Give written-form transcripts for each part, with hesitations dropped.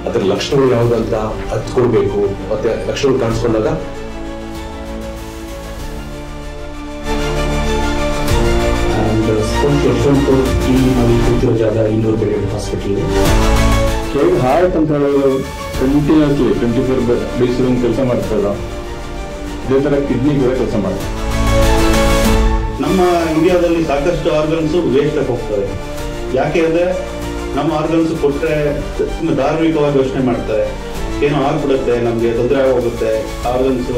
ಅದರ ಲಕ್ಷಣಗಳು ಯಾವುದಂತ ಹತ್ಕೊಳ್ಬೇಕು. ಮತ್ತೆ ಲಕ್ಷಣಗಳು ಕಾಣಿಸ್ಕೊಂಡಾಗ ಯಶವಂತಪುರ ಇಲ್ಲಿ ನಾವು ಕೂತಿರೋ ಜಾಗ 200 ಬೆಡ್ ಹಾಸ್ಪಿಟಲ್. ಹಾರ್ಟ್ ಅಂತ ಹೇಳೋದು ಕಂಟಿನ್ಯೂಸ್ಲಿ 24 ಡೇಸ್ ಕೆಲಸ ಮಾಡ್ತಾರ. ಇದೇ ತರ ಕಿಡ್ನಿ ಕೂಡ ಕೆಲಸ ಮಾಡ್ತಾರೆ. ನಮ್ಮ ಇಂಡಿಯಾದಲ್ಲಿ ಸಾಕಷ್ಟು ಆರ್ಗನ್ಸ್ ವೇಸ್ಟ್ ಆಗಿ ಹೋಗ್ತವೆ. ಯಾಕೆ ಅಂದ್ರೆ ನಮ್ಮ ಆರ್ಗನ್ಸ್ ಕೊಟ್ಟರೆ ಧಾರ್ಮಿಕವಾಗಿ ಯೋಚನೆ ಮಾಡ್ತಾರೆ, ಏನೋ ಆಗ್ಬಿಡುತ್ತೆ, ನಮಗೆ ತೊಂದರೆ ಆಗೋಗುತ್ತೆ ಆರ್ಗನ್ಸ್.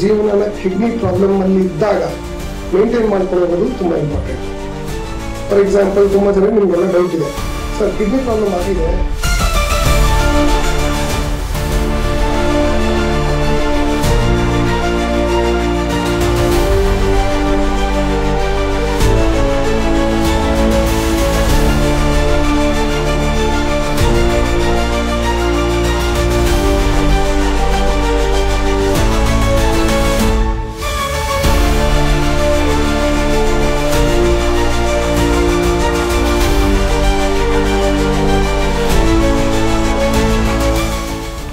ಜೀವನನ ಕಿಡ್ನಿ ಪ್ರಾಬ್ಲಮ್ ಅಲ್ಲಿ ಇದ್ದಾಗ ಮೇಂಟೈನ್ ಮಾಡ್ಕೊಳ್ಳೋದು ತುಂಬಾ ಇಂಪಾರ್ಟೆಂಟ್. ಫಾರ್ ಎಕ್ಸಾಂಪಲ್, ತುಂಬಾ ಜನ ನಿಮ್ಗೆಲ್ಲ ಡೌಟ್ ಇದೆ, ಸರ್ ಕಿಡ್ನಿ ಪ್ರಾಬ್ಲಮ್ ಆಗಿದೆ,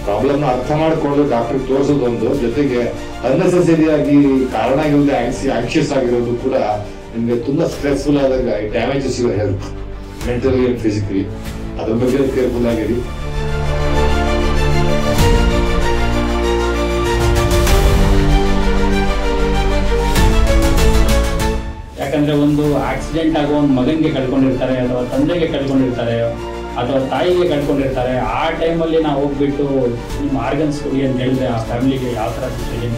ಪ್ರಾಬ್ಲಮ್ ಅರ್ಥ ಮಾಡ್ಕೊಂಡು ಡಾಕ್ಟರ್ ತೋರಿಸೋದೊಂದು, ಜೊತೆಗೆ ಅನ್ನೆಸೆಸರಿ ಆಗಿ ಕಾರಣ ಇಲ್ಲದೆ ಆಂಕ್ಷಿಯಸ್ ಆಗಿರೋದು ಕೂಡ ನಿಮ್ಗೆ ತುಂಬಾ ಸ್ಟ್ರೆಸ್ಫುಲ್ ಆದಾಗ damages your health, mentally and physically. ಅದ್ರ ಬಗ್ಗೆ ಕೇರ್ಫುಲ್ ಆಗಿರಿ. ಯಾಕಂದ್ರೆ ಒಂದು ಆಕ್ಸಿಡೆಂಟ್ ಆಗೋ ಒಂದು ಮಗನಿಗೆ ಕಳ್ಕೊಂಡಿರ್ತಾರೆ, ಅಥವಾ ತಂದೆಗೆ ಕಳ್ಕೊಂಡಿರ್ತಾರೆ, ಅಥವಾ ತಾಯಿಗೆ ಕಳ್ಕೊಂಡಿರ್ತಾರೆ. ಆ ಟೈಮಲ್ಲಿ ನಾವು ಹೋಗ್ಬಿಟ್ಟು ನಿಮ್ಮ ಆರ್ಗನ್ಸ್ ಕೊಡಿ ಅಂತ ಹೇಳಿದ್ರೆ ಆ ಫ್ಯಾಮಿಲಿಗೆ ಯಾವ ಥರ ಸಿಚುವೇಶನ್